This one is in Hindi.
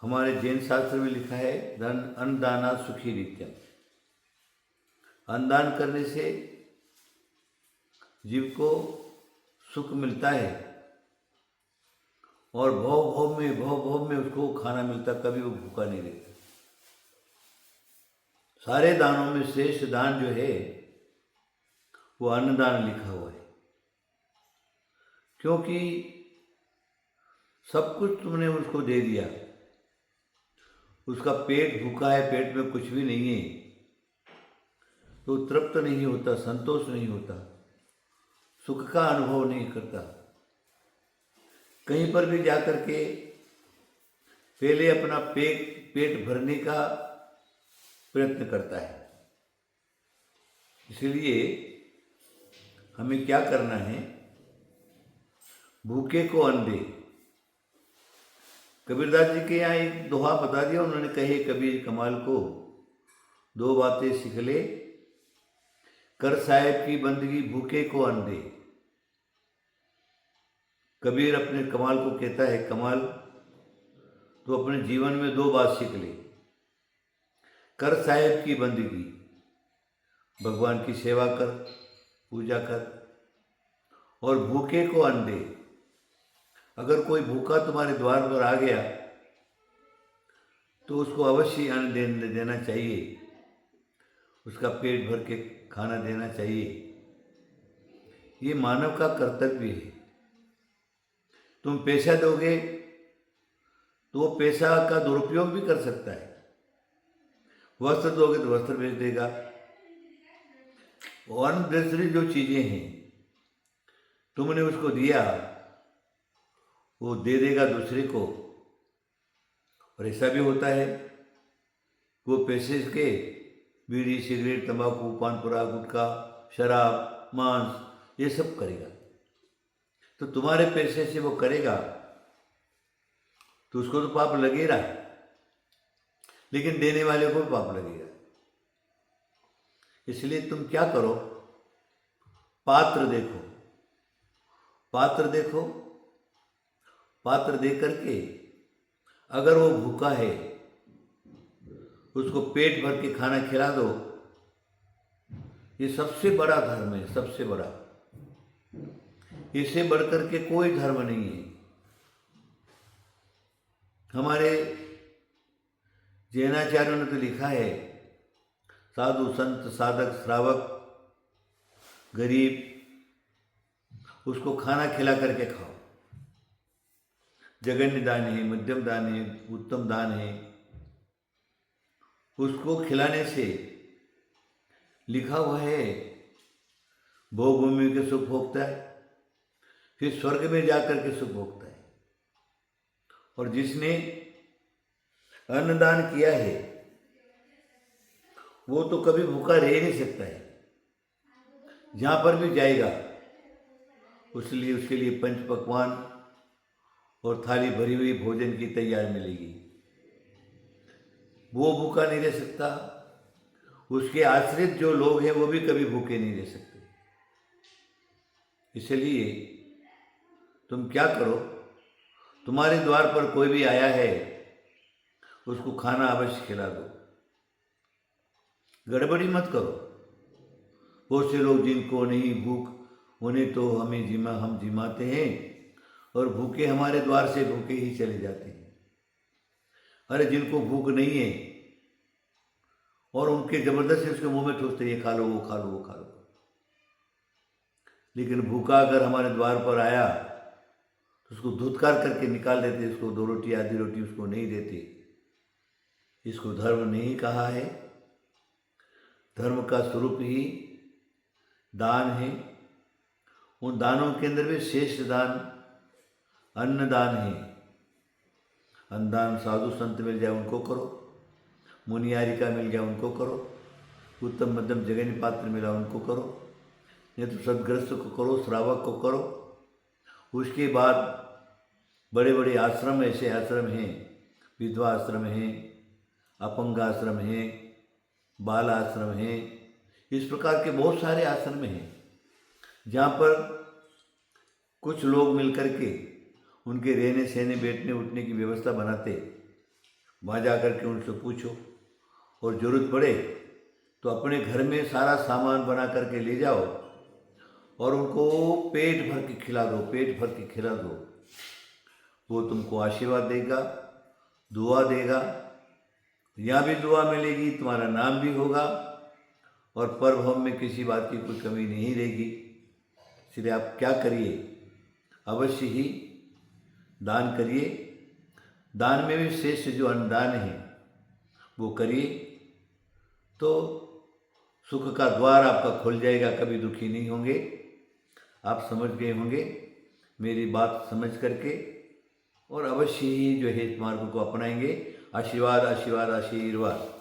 हमारे जैन शास्त्र में लिखा है धन अन्नदाना सुखी नित्यम। अन्नदान करने से जीव को सुख मिलता है और भव में उसको खाना मिलता, कभी वो भूखा नहीं रहता। सारे दानों में श्रेष्ठ दान जो है वो अन्नदान लिखा हुआ है, क्योंकि सब कुछ तुमने उसको दे दिया, उसका पेट भूखा है, पेट में कुछ भी नहीं है, तो तृप्त नहीं होता, संतोष नहीं होता, सुख का अनुभव नहीं करता। कहीं पर भी जाकर के पहले अपना पेट भरने का प्रयत्न करता है। इसलिए हमें क्या करना है, भूखे को अन्न दे। कबीरदास जी के यहाँ एक दोहा बता दिया उन्होंने, कहे कबीर कमाल को दो बातें सीख ले, कर साहेब की बंदगी भूखे को अन्न दे। कबीर अपने कमाल को कहता है, कमाल तो अपने जीवन में दो बात सीख ले, कर साहेब की बंदगी, भगवान की सेवा कर, पूजा कर, और भूखे को अन्न दे। अगर कोई भूखा तुम्हारे द्वार पर आ गया तो उसको अवश्य अन्न देना चाहिए, उसका पेट भर के खाना देना चाहिए। ये मानव का कर्तव्य है। तुम पैसा दोगे तो वो पैसा का दुरुपयोग भी कर सकता है। वस्त्र दोगे तो वस्त्र बेच देगा। और दूसरी जो चीजें हैं तुमने उसको दिया, वो दे देगा दूसरे को। और ऐसा भी होता है वो पैसे के बीड़ी, सिगरेट, तंबाकू, पानपुरा, गुटखा, शराब, मांस ये सब करेगा। तो तुम्हारे पैसे से वो करेगा तो उसको तो पाप लगेगा, लेकिन देने वाले को पाप लगेगा। इसलिए तुम क्या करो, पात्र देखो, पात्र देखो, पात्र दे करके अगर वो भूखा है उसको पेट भर के खाना खिला दो। ये सबसे बड़ा धर्म है, सबसे बड़ा। इससे बढ़कर के कोई धर्म नहीं है। हमारे जैनाचार्यों ने तो लिखा है, साधु संत साधक श्रावक गरीब उसको खाना खिला करके खाओ। जघन्य दान है, मध्यम दान है, उत्तम दान है। उसको खिलाने से लिखा हुआ है भोग भूमि के सुख भोगता है, फिर स्वर्ग में जाकर के सुख भोगता है। और जिसने अन्नदान किया है वो तो कभी भूखा रह नहीं सकता है। जहां पर भी जाएगा उसके लिए पंच पकवान और थाली भरी हुई भोजन की तैयार मिलेगी। वो भूखा नहीं रह सकता, उसके आश्रित जो लोग हैं वो भी कभी भूखे नहीं रह सकते। इसलिए तुम क्या करो, तुम्हारे द्वार पर कोई भी आया है उसको खाना अवश्य खिला दो। गड़बड़ी मत करो। बहुत से लोग जिनको नहीं भूख, उन्हें तो हम जिमाते हैं और भूखे हमारे द्वार से भूखे ही चले जाते हैं। अरे जिनको भूख नहीं है और उनके जबरदस्ती उसके मुंह में ठूसते, ये खा लो, वो खा लो, वो खा लो। लेकिन भूखा अगर हमारे द्वार पर आया तो उसको धुतकार करके निकाल देते, इसको दो रोटी आधी रोटी उसको नहीं देते। इसको धर्म नहीं कहा है। धर्म का स्वरूप ही दान है। उन दानों के अंदर भी श्रेष्ठ दान अन्नदान है। अन्नदान साधु संत मिल जाए उनको करो, मुनियारिका मिल जाए उनको करो, उत्तम मध्यम जघन्य पात्र मिला उनको करो, नहीं तो सदग्रस्त को करो, श्रावक को करो। उसके बाद बड़े बड़े आश्रम, ऐसे आश्रम हैं, विधवा आश्रम हैं, अपंग आश्रम हैं, बाल आश्रम हैं, इस प्रकार के बहुत सारे आश्रम हैं जहाँ पर कुछ लोग मिलकर के उनके रहने सहने बैठने उठने की व्यवस्था बनाते। वहाँ जा कर के उनसे पूछो, और ज़रूरत पड़े तो अपने घर में सारा सामान बना करके ले जाओ और उनको पेट भर के खिला दो, पेट भर के खिला दो। वो तुमको आशीर्वाद देगा, दुआ देगा। यहाँ भी दुआ मिलेगी, तुम्हारा नाम भी होगा और परभव में किसी बात की कोई कमी नहीं रहेगी। इसलिए आप क्या करिए, अवश्य ही दान करिए। दान में भी श्रेष्ठ जो अन्नदान है वो करिए, तो सुख का द्वार आपका खुल जाएगा, कभी दुखी नहीं होंगे। आप समझ गए होंगे मेरी बात समझ करके, और अवश्य ही जो है इस मार्ग को अपनाएंगे। आशीर्वाद आशीर्वाद आशीर्वाद।